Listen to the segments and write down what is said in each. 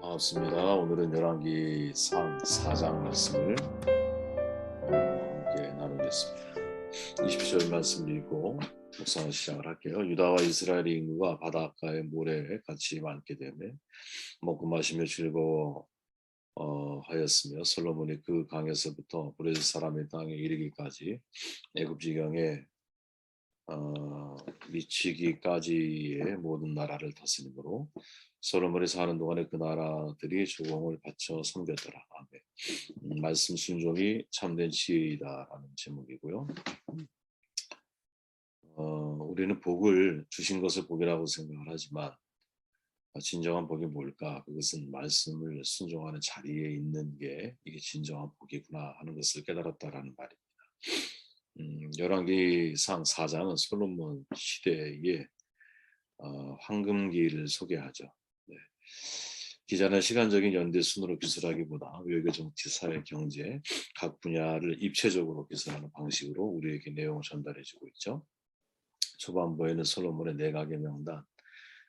반갑습니다. 오늘은 열왕기상 4장 말씀을 함께 나누겠습니다. 20절 말씀 읽고 묵상을 시작을 할게요. 유다와 이스라엘의 인구가 바닷가의 모래에 같이 많게 되매 먹고 마시며 즐거워 하였으며 솔로몬이 그 강에서부터 브레스 사람의 땅에 이르기까지 애굽 지경에 미치기까지의 모든 나라를 다스림으로 솔로몬이 사는 동안에 그 나라들이 조공을 바쳐 섬겼더라. 아멘. 말씀 순종이 참된 지혜이다라는 제목이고요. 우리는 복을 주신 것을 복이라고 생각을 하지만 진정한 복이 뭘까? 그것은 말씀을 순종하는 자리에 있는 게 이게 진정한 복이구나 하는 것을 깨달았다라는 말입니다. 열왕기상 4장은 솔로몬 시대의 황금기를 소개하죠. 네. 기자는 시간적인 연대 순으로 기술하기보다 외교, 정치, 사회, 경제 각 분야를 입체적으로 기술하는 방식으로 우리에게 내용을 전달해주고 있죠. 초반부에는 솔로몬의 내각의 명단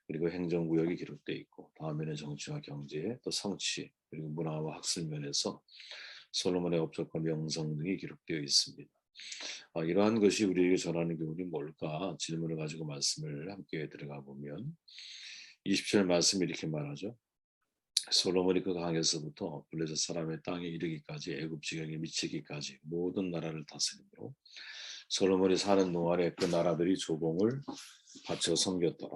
그리고 행정구역이 기록되어 있고 다음에는 정치와 경제 또 성취 그리고 문화와 학술 면에서 솔로몬의 업적과 명성 등이 기록되어 있습니다. 이러한 것이 우리에게 전하는 교훈이 뭘까 질문을 가지고 말씀을 함께 들어가 보면 20절 말씀이 이렇게 말하죠. 솔로몬이 그 강에서부터 블레셋 사람의 땅에 이르기까지 애굽 지경에 미치기까지 모든 나라를 다스림으로 솔로몬이 사는 동안에 그 나라들이 조공을 바쳐 섬겼더라.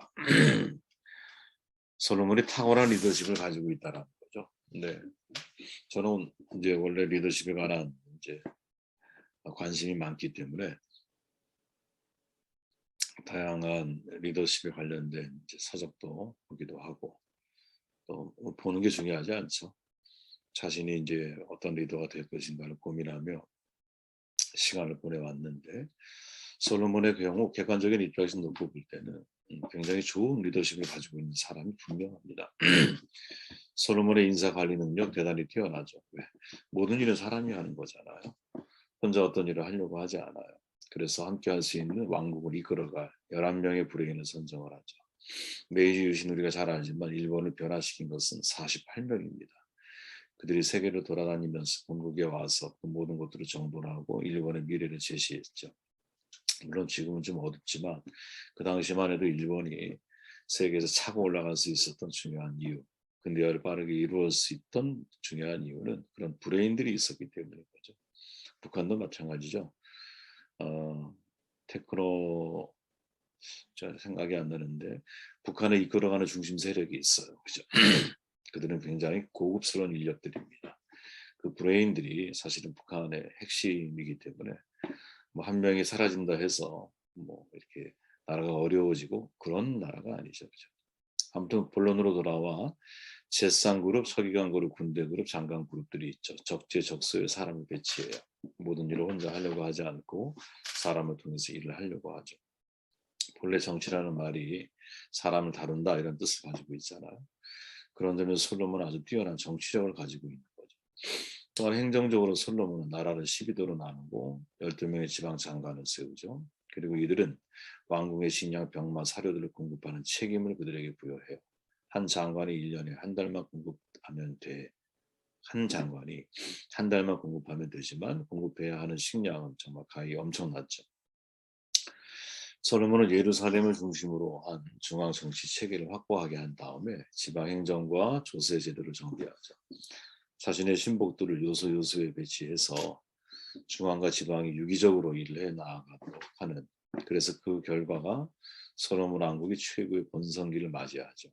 솔로몬이 탁월한 리더십을 가지고 있다라는 거죠. 네, 저는 이제 원래 리더십에 관한 이제 관심이 많기 때문에 다양한 리더십에 관련된 이제 서적도 보기도 하고 또 보는 게 중요하지 않죠. 자신이 이제 어떤 리더가 될 것인가를 고민하며 시간을 보내왔는데 솔로몬의 경우 객관적인 입장에서 놓고 볼 때는 굉장히 좋은 리더십을 가지고 있는 사람이 분명합니다. 솔로몬의 인사 관리 능력 대단히 뛰어나죠. 왜? 모든 일은 사람이 하는 거잖아요. 혼자 어떤 일을 하려고 하지 않아요. 그래서 함께 할 수 있는 왕국을 이끌어갈 11명의 브레인을 선정을 하죠. 메이지 유신 우리가 잘 알지만 일본을 변화시킨 것은 48명입니다. 그들이 세계를 돌아다니면서 본국에 와서 그 모든 것들을 정돈하고 일본의 미래를 제시했죠. 물론 지금은 좀 어둡지만 그 당시만 해도 일본이 세계에서 차고 올라갈 수 있었던 중요한 이유, 근대화를 빠르게 이루어질 수 있던 중요한 이유는 그런 브레인들이 있었기 때문인 거죠. 북한도 마찬가지죠. 테크노 잘 생각이 안 나는데 북한을 이끌어가는 중심 세력이 있어요. 그죠? 그들은 굉장히 고급스러운 인력들입니다. 그 브레인들이 사실은 북한의 핵심이기 때문에 뭐 한 명이 사라진다 해서 뭐 이렇게 나라가 어려워지고 그런 나라가 아니죠. 그죠? 아무튼 본론으로 돌아와 제상그룹, 서기관그룹, 군대그룹, 장관그룹들이 있죠. 적재적소에 사람을 배치해요. 모든 일을 혼자 하려고 하지 않고 사람을 통해서 일을 하려고 하죠. 본래 정치라는 말이 사람을 다룬다 이런 뜻을 가지고 있잖아요. 그런 점에서 솔로몬은 아주 뛰어난 정치력을 가지고 있는 거죠. 또한 행정적으로 솔로몬은 나라를 12도로 나누고 12명의 지방 장관을 세우죠. 그리고 이들은 왕궁의 식량, 병마, 사료들을 공급하는 책임을 그들에게 부여해요. 한 장관이 1년에 한 달만 공급하면 돼. 한 장관이 한 달만 공급하면 되지만 공급해야 하는 식량은 정말 가히 엄청났죠. 솔로몬은 예루살렘을 중심으로 한 중앙 정치 체계를 확고하게 한 다음에 지방 행정과 조세 제도를 정비하죠. 자신의 신복들을 요소요소에 배치해서 중앙과 지방이 유기적으로 일을 해 나아가도록 하는, 그래서 그 결과가 솔로몬 왕국이 최고의 번성기를 맞이하죠.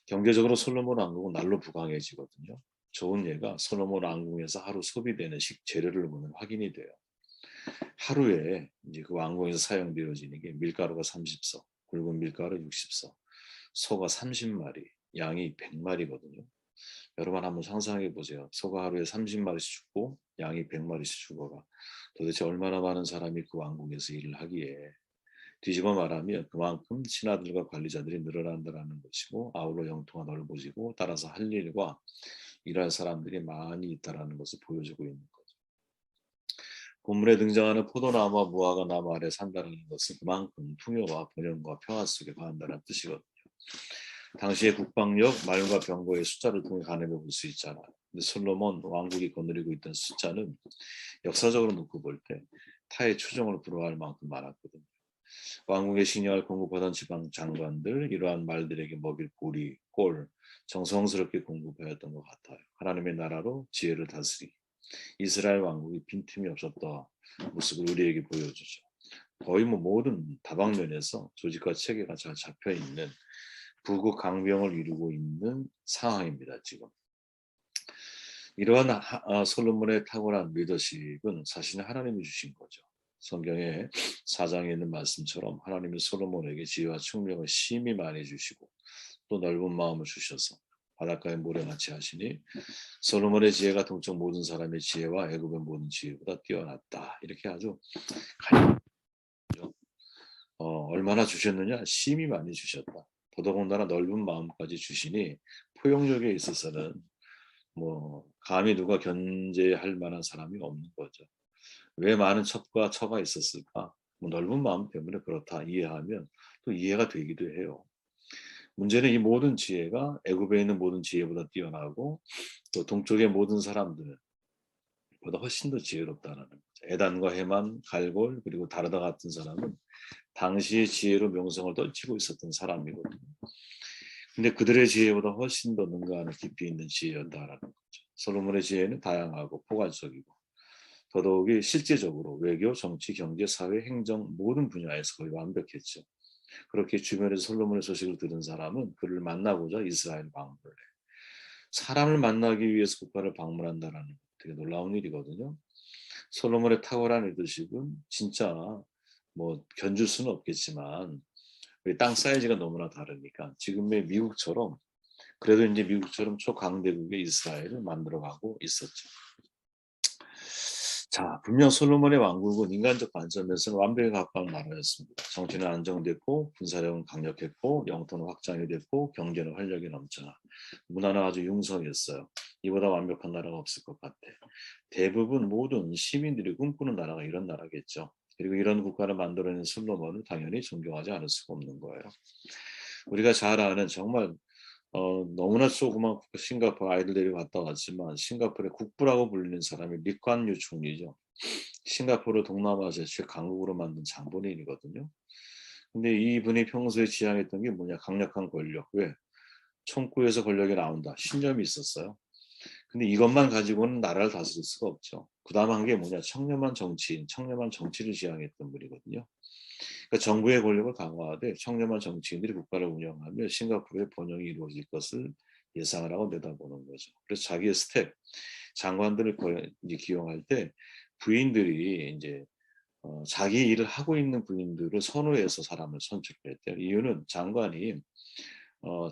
경제적으로 솔로몬 왕국은 날로 부강해지거든요. 좋은 예가 솔로몬 왕국에서 하루 소비되는 식재료를 보면 확인이 돼요. 하루에 이제 그 왕궁에서 사용되어지는 게 밀가루가 30석, 굵은 밀가루 60석, 소가 30마리, 양이 100마리거든요. 여러분 한번 상상해 보세요. 소가 하루에 30마리씩 죽고 양이 100마리씩 죽어가 도대체 얼마나 많은 사람이 그 왕궁에서 일을 하기에, 뒤집어 말하면 그만큼 신하들과 관리자들이 늘어난다는 것이고 아울러 영토가 넓어지고 따라서 할 일과 일할 사람들이 많이 있다는 것을 보여주고 있는 거죠. 본문에 등장하는 포도나무와 무화과 나무 아래 산다는 것은 그만큼 풍요와 번영과 평화 속에 거한다는 뜻이거든요. 당시의 국방력, 말과 병거의 숫자를 통해 가늠해 볼 수 있잖아요. 근데 솔로몬 왕국이 거느리고 있던 숫자는 역사적으로 놓고 볼 때 타의 추종을 불허할 만큼 많았거든요. 왕국의 식량을 공급하던 지방 장관들, 이러한 말들에게 먹일 보리, 꼴, 정성스럽게 공급하였던 것 같아요. 하나님의 나라로 지혜를 다스리 이스라엘 왕국이 빈틈이 없었다 모습을 우리에게 보여주죠. 거의 모든 다방면에서 조직과 체계가 잘 잡혀 있는 부국 강병을 이루고 있는 상황입니다. 지금 이러한 솔로몬의 탁월한 리더십은 사실은 하나님이 주신 거죠. 성경의 4장에 있는 말씀처럼 하나님은 솔로몬에게 지혜와 총명을 심히 많이 주시고 또 넓은 마음을 주셔서 바닷가에 모래같이 하시니 솔로몬의 지혜가 동쪽 모든 사람의 지혜와 애굽의 모든 지혜보다 뛰어났다. 이렇게 아주 얼마나 주셨느냐? 심히 많이 주셨다. 더더군다나 넓은 마음까지 주시니 포용력에 있어서는 감히 누가 견제할 만한 사람이 없는 거죠. 왜 많은 첩과 처가 있었을까? 넓은 마음 때문에 그렇다 이해하면 또 이해가 되기도 해요. 문제는 이 모든 지혜가 애굽에 있는 모든 지혜보다 뛰어나고 또 동쪽의 모든 사람들보다 훨씬 더 지혜롭다는 거죠. 에단과 헤만, 갈골 그리고 다르다 같은 사람은 당시의 지혜로 명성을 떨치고 있었던 사람이거든요. 근데 그들의 지혜보다 훨씬 더 능가하는 깊이 있는 지혜였다라는 거죠. 솔로몬의 지혜는 다양하고 포괄적이고 더더욱이 실제적으로 외교, 정치, 경제, 사회, 행정 모든 분야에서 거의 완벽했죠. 그렇게 주변에서 솔로몬의 소식을 들은 사람은 그를 만나고자 이스라엘 방문을 해요. 사람을 만나기 위해서 국가를 방문한다는 되게 놀라운 일이거든요. 솔로몬의 탁월한 리더십은 진짜 견줄 수는 없겠지만 땅 사이즈가 너무나 다르니까 지금의 미국처럼 그래도 이제 미국처럼 초강대국의 이스라엘을 만들어가고 있었죠. 자, 분명 솔로몬의 왕국은 인간적 관점에서는 완벽에 가까운 나라였습니다. 정치는 안정됐고 군사력은 강력했고 영토는 확장이 됐고 경제는 활력이 넘쳐나 문화는 아주 융성했어요. 이보다 완벽한 나라가 없을 것 같아. 대부분 모든 시민들이 꿈꾸는 나라가 이런 나라겠죠. 그리고 이런 국가를 만들어낸 솔로몬을 당연히 존경하지 않을 수가 없는 거예요. 우리가 잘 아는 정말 너무나 조그만 싱가포르 아이들 데리고 갔다 왔지만 싱가포르의 국부라고 불리는 사람이 리관유 총리죠. 싱가포르 동남아시아 최 강국으로 만든 장본인이거든요. 근데 이분이 평소에 지향했던 게 뭐냐? 강력한 권력. 왜? 총구에서 권력이 나온다. 신념이 있었어요. 근데 이것만 가지고는 나라를 다스릴 수가 없죠. 그 다음 한 게 뭐냐? 청렴한 정치인, 청렴한 정치를 지향했던 분이거든요. 그러니까 정부의 권력을 강화하되 청렴한 정치인들이 국가를 운영하며 싱가포르의 번영이 이루어질 것을 예상을 하고 내다보는 거죠. 그래서 자기의 스텝, 장관들을 이제 기용할 때 부인들이 이제 자기 일을 하고 있는 부인들을 선호해서 사람을 선출했대요. 이유는 장관이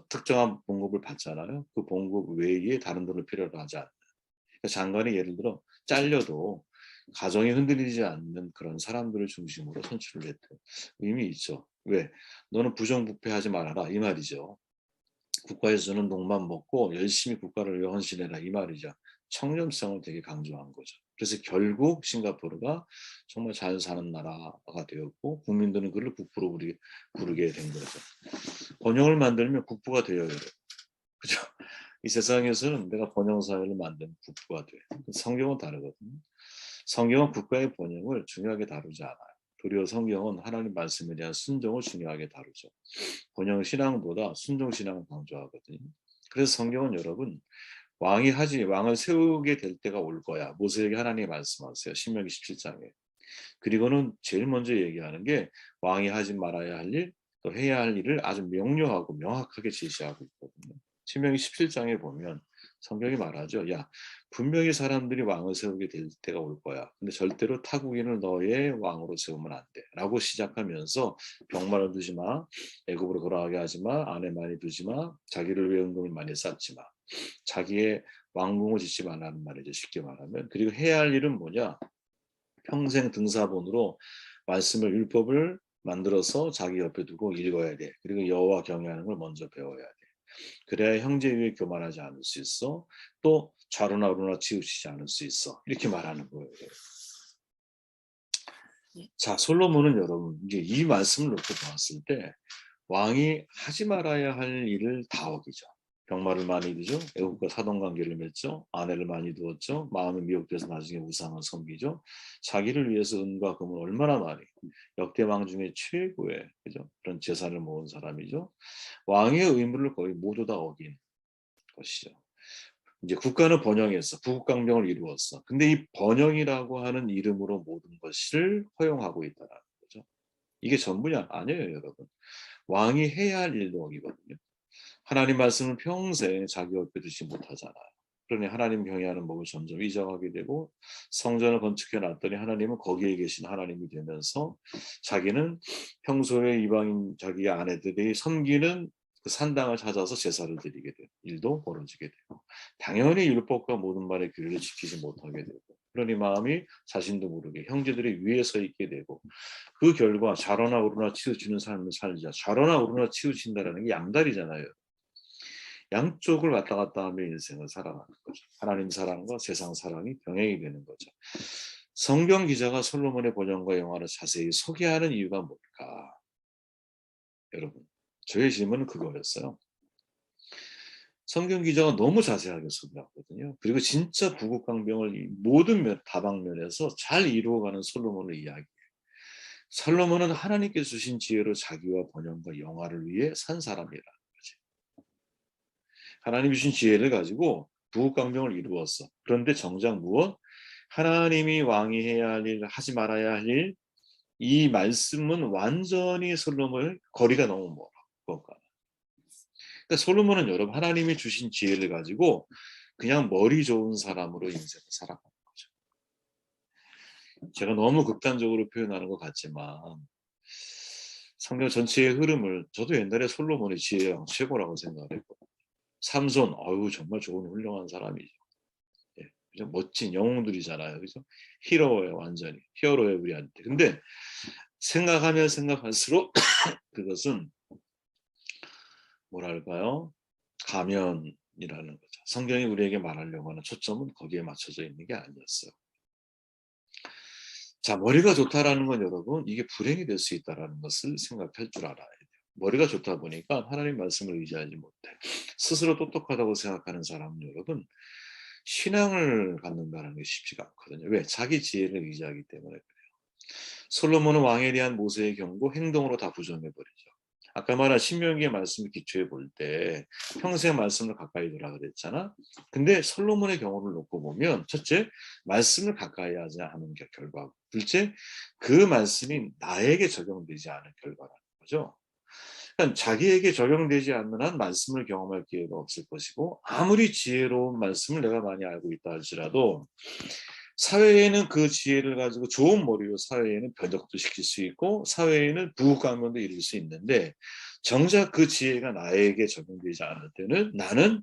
특정한 봉급을 받잖아요. 그 봉급 외에 다른 돈을 필요로 하지 않는. 그러니까 장관이 예를 들어 잘려도 가정이 흔들리지 않는 그런 사람들을 중심으로 선출을 했대요. 의미 있죠. 왜? 너는 부정부패하지 말아라 이 말이죠. 국가에서는 녹만 먹고 열심히 국가를 위해 헌신해라 이 말이죠. 청렴성을 되게 강조한 거죠. 그래서 결국 싱가포르가 정말 잘 사는 나라가 되었고 국민들은 그를 국부로 부르게 된 거죠. 번영을 만들면 국부가 되어야 돼요. 그죠? 이 세상에서는 내가 번영 사회를 만드는 국부가 돼. 성경은 다르거든요. 성경은 국가의 번영을 중요하게 다루지 않아요. 도리어 성경은 하나님 말씀에 대한 순종을 중요하게 다루죠. 번영 신앙보다 순종 신앙을 강조하거든요. 그래서 성경은 여러분 왕을 세우게 될 때가 올 거야. 모세에게 하나님이 말씀하세요. 신명기 17장에. 그리고는 제일 먼저 얘기하는 게 왕이 하지 말아야 할 일, 또 해야 할 일을 아주 명료하고 명확하게 제시하고 있거든요. 신명기 17장에 보면 성경이 말하죠. 야, 분명히 사람들이 왕을 세우게 될 때가 올 거야. 근데 절대로 타국인을 너의 왕으로 세우면 안 돼. 라고 시작하면서 병마를 두지 마. 애굽으로 돌아가게 하지 마. 아내 많이 두지 마. 자기를 위해 은금을 많이 쌓지 마. 자기의 왕궁을 짓지 말라는 말이죠. 쉽게 말하면. 그리고 해야 할 일은 뭐냐? 평생 등사본으로 말씀을 율법을 만들어서 자기 옆에 두고 읽어야 돼. 그리고 여호와 경외하는 걸 먼저 배워야 돼. 그래야 형제 위에 교만하지 않을 수 있어. 또 좌로나 우로나 치우치지 않을 수 있어. 이렇게 말하는 거예요. 자, 솔로몬은 여러분 이제 이 말씀을 놓고 봤을 때 왕이 하지 말아야 할 일을 다 어기죠. 병마를 많이 두죠. 애국과 사돈관계를 맺죠. 아내를 많이 두었죠. 마음이 미혹돼서 나중에 우상을 섬기죠. 자기를 위해서 은과 금을 얼마나 많이, 역대 왕 중에 최고의, 그죠? 그런 재산을 모은 사람이죠. 왕의 의무를 거의 모두 다 어긴 것이죠. 이제 국가는 번영했어. 부국강병을 이루었어. 근데 이 번영이라고 하는 이름으로 모든 것을 허용하고 있다는 거죠. 이게 전부냐? 아니에요, 여러분. 왕이 해야 할 일도 어기거든요. 하나님 말씀을 평생 자기 옆에 두지 못하잖아요. 그러니 하나님 경외하는 법을 점점 잊어가게 되고 성전을 건축해 놨더니 하나님은 거기에 계신 하나님이 되면서 자기는 평소에 이방인 자기 아내들이 섬기는 그 산당을 찾아서 제사를 드리게 되고 일도 벌어지게 되고 당연히 율법과 모든 말의 규례를 지키지 못하게 되고 그러니 마음이 자신도 모르게 형제들이 위에 서 있게 되고 그 결과 좌로나 우로나 치우치는 삶을 살자. 좌로나 우로나 치우친다라는 게 양다리잖아요. 양쪽을 왔다 갔다 하며 인생을 살아가는 거죠. 하나님 사랑과 세상 사랑이 병행이 되는 거죠. 성경 기자가 솔로몬의 번영과 영화를 자세히 소개하는 이유가 뭘까? 여러분, 저의 질문은 그거였어요. 성경 기자가 너무 자세하게 소개하거든요. 그리고 진짜 부국강병을 모든 다방면에서 잘 이루어가는 솔로몬의 이야기. 솔로몬은 하나님께 주신 지혜로 자기와 번영과 영화를 위해 산 사람이라. 하나님이 주신 지혜를 가지고 부국강병을 이루었어. 그런데 정작 무엇? 하나님이 왕이 해야 할 일, 하지 말아야 할 일, 이 말씀은 완전히 솔로몬의 거리가 너무 멀어. 그러니까 솔로몬은 여러분 하나님이 주신 지혜를 가지고 그냥 머리 좋은 사람으로 인생을 살아가는 거죠. 제가 너무 극단적으로 표현하는 것 같지만 성경 전체의 흐름을 저도 옛날에 솔로몬의 지혜가 최고라고 생각을 했거든요. 삼손, 어유 정말 좋은 훌륭한 사람이죠. 예, 그죠? 멋진 영웅들이잖아요, 그죠? 히어로예요, 완전히 히어로예요 우리한테. 근데 생각하면 생각할수록 그것은 뭐랄까요? 가면이라는 거죠. 성경이 우리에게 말하려고 하는 초점은 거기에 맞춰져 있는 게 아니었어요. 자, 머리가 좋다라는 건 여러분 이게 불행이 될 수 있다라는 것을 생각할 줄 알아야 돼요. 머리가 좋다 보니까 하나님 말씀을 의지하지 못해. 스스로 똑똑하다고 생각하는 사람은 여러분 신앙을 갖는다는 게 쉽지가 않거든요. 왜? 자기 지혜를 의지하기 때문에 그래요. 솔로몬은 왕에 대한 모세의 경고 행동으로 다 부정해버리죠. 아까 말한 신명기의 말씀을 기초해 볼 때 평생 말씀을 가까이 두라 그랬잖아. 근데 솔로몬의 경우를 놓고 보면 첫째, 말씀을 가까이 하지 않은 결과고 둘째, 그 말씀이 나에게 적용되지 않은 결과라는 거죠. 그러니까 자기에게 적용되지 않는 한 말씀을 경험할 기회가 없을 것이고 아무리 지혜로운 말씀을 내가 많이 알고 있다 할지라도 사회에는 그 지혜를 가지고 좋은 머리로 사회에는 변혁도 시킬 수 있고 사회에는 부국강변도 이룰 수 있는데 정작 그 지혜가 나에게 적용되지 않을 때는 나는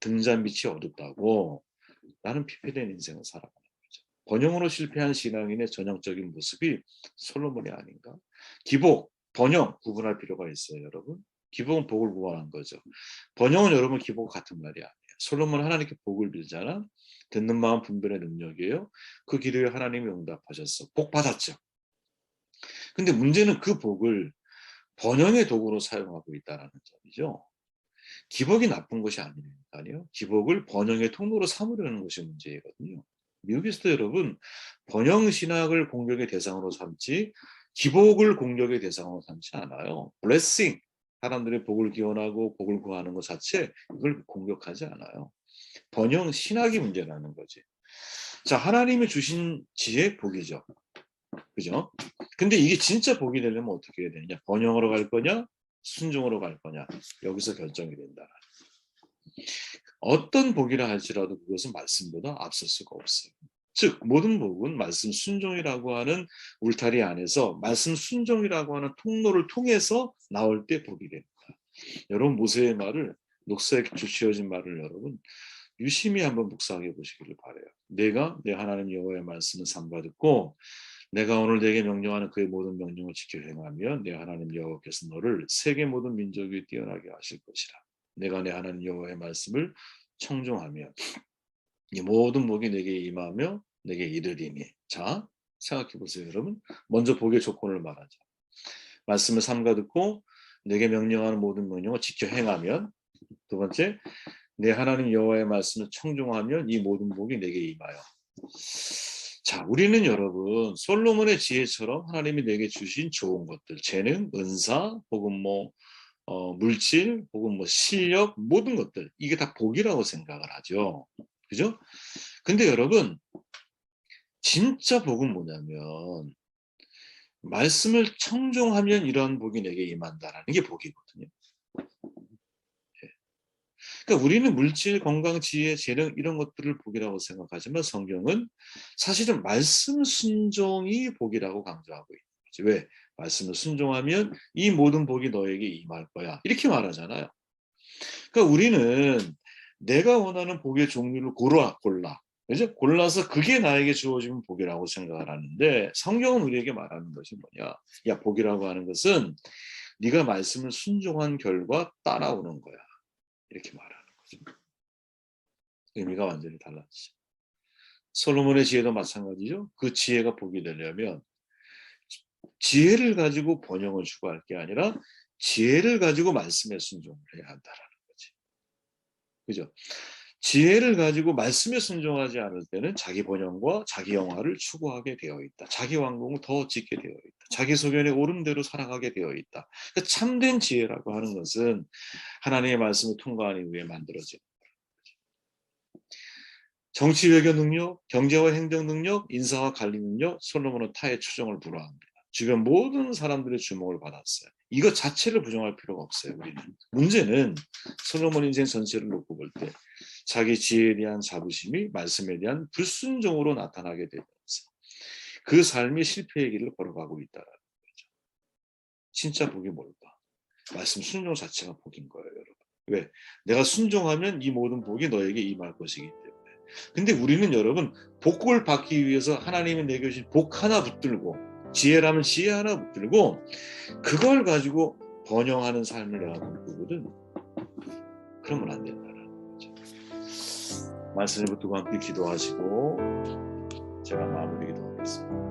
등잔빛이 어둡다고 나는 피폐된 인생을 살아가는 거죠. 번영으로 실패한 신앙인의 전형적인 모습이 솔로몬이 아닌가? 기복, 번영 구분할 필요가 있어요, 여러분. 기복은 복을 구원한 거죠. 번영은 여러분 기복 같은 말이 아니에요. 솔로몬 하나님께 복을 빌잖아. 듣는 마음 분별의 능력이에요. 그 기도에 하나님이 응답하셨어. 복 받았죠. 근데 문제는 그 복을 번영의 도구로 사용하고 있다는 점이죠. 기복이 나쁜 것이 아니니까요. 기복을 번영의 통로로 삼으려는 것이 문제거든요. 미국에서도 여러분 번영 신학을 공격의 대상으로 삼지 기복을 공격의 대상으로 삼지 않아요. 블레싱 사람들의 복을 기원하고 복을 구하는 것 자체 이걸 공격하지 않아요. 번영 신학이 문제라는 거지. 자, 하나님이 주신 지혜 복이죠. 그죠? 근데 이게 진짜 복이 되려면 어떻게 해야 되느냐? 번영으로 갈 거냐? 순종으로 갈 거냐? 여기서 결정이 된다. 어떤 복이라 할지라도 그것은 말씀보다 앞설 수가 없어요. 즉 모든 복은 말씀 순종이라고 하는 울타리 안에서 말씀 순종이라고 하는 통로를 통해서 나올 때 복이 됩니다. 여러분 모세의 말을 녹색에 주시어진 말을 여러분 유심히 한번 묵상해 보시기를 바라요. 내가 내 하나님 여호와의 말씀을 삼가 듣고 내가 오늘 내게 명령하는 그의 모든 명령을 지켜 행하면 내 하나님 여호와께서 너를 세계 모든 민족 위에 뛰어나게 하실 것이라. 내가 내 하나님 여호와의 말씀을 청종하면 이 모든 복이 내게 임하며 내게 이르리니. 자, 생각해 보세요, 여러분. 먼저 복의 조건을 말하자. 말씀을 삼가 듣고 내게 명령하는 모든 명령을 지켜 행하면, 두 번째, 내 하나님 여호와의 말씀을 청종하면 이 모든 복이 내게 임하여. 자, 우리는 여러분 솔로몬의 지혜처럼 하나님이 내게 주신 좋은 것들, 재능, 은사, 혹은 물질, 혹은 실력, 모든 것들, 이게 다 복이라고 생각을 하죠. 그죠? 근데 여러분, 진짜 복은 뭐냐면 말씀을 청종하면 이러한 복이 내게 임한다라는 게 복이거든요. 그러니까 우리는 물질, 건강, 지혜, 재능 이런 것들을 복이라고 생각하지만 성경은 사실은 말씀 순종이 복이라고 강조하고 있는 거지. 왜? 말씀을 순종하면 이 모든 복이 너에게 임할 거야. 이렇게 말하잖아요. 그러니까 우리는 내가 원하는 복의 종류를 골라. 그죠? 골라서 그게 나에게 주어지는 복이라고 생각을 하는데 성경은 우리에게 말하는 것이 뭐냐? 야, 복이라고 하는 것은 네가 말씀을 순종한 결과 따라오는 거야. 이렇게 말하는 거죠. 의미가 완전히 달라지죠. 솔로몬의 지혜도 마찬가지죠. 그 지혜가 복이 되려면 지혜를 가지고 번영을 추구할 게 아니라 지혜를 가지고 말씀에 순종을 해야 한다라는 거지. 그죠? 지혜를 가지고 말씀에 순종하지 않을 때는 자기 번영과 자기 영화를 추구하게 되어 있다. 자기 왕국을 더 짓게 되어 있다. 자기 소견에 옳은 대로 살아가게 되어 있다. 그러니까 참된 지혜라고 하는 것은 하나님의 말씀을 통과한 이후에 만들어진 정치 외교 능력, 경제와 행정 능력, 인사와 관리 능력, 솔로몬은 타의 추종을 불허합니다. 주변 모든 사람들의 주목을 받았어요. 이것 자체를 부정할 필요가 없어요. 우리는. 문제는 솔로몬 인생 전체를 놓고 볼 때 자기 지혜에 대한 자부심이 말씀에 대한 불순종으로 나타나게 되면서 그 삶이 실패의 길을 걸어가고 있다는 거죠. 진짜 복이 뭘까? 말씀 순종 자체가 복인 거예요, 여러분. 왜? 내가 순종하면 이 모든 복이 너에게 임할 것이기 때문에. 근데 우리는 여러분 복을 받기 위해서 하나님이 내게 주신 복 하나 붙들고 지혜라면 지혜 하나 붙들고 그걸 가지고 번영하는 삶을 내가 꿈꾸거든. 그러면 안 된다는 거죠. 말씀을 붙들고 함께 기도하시고 제가 마무리 기도하겠습니다.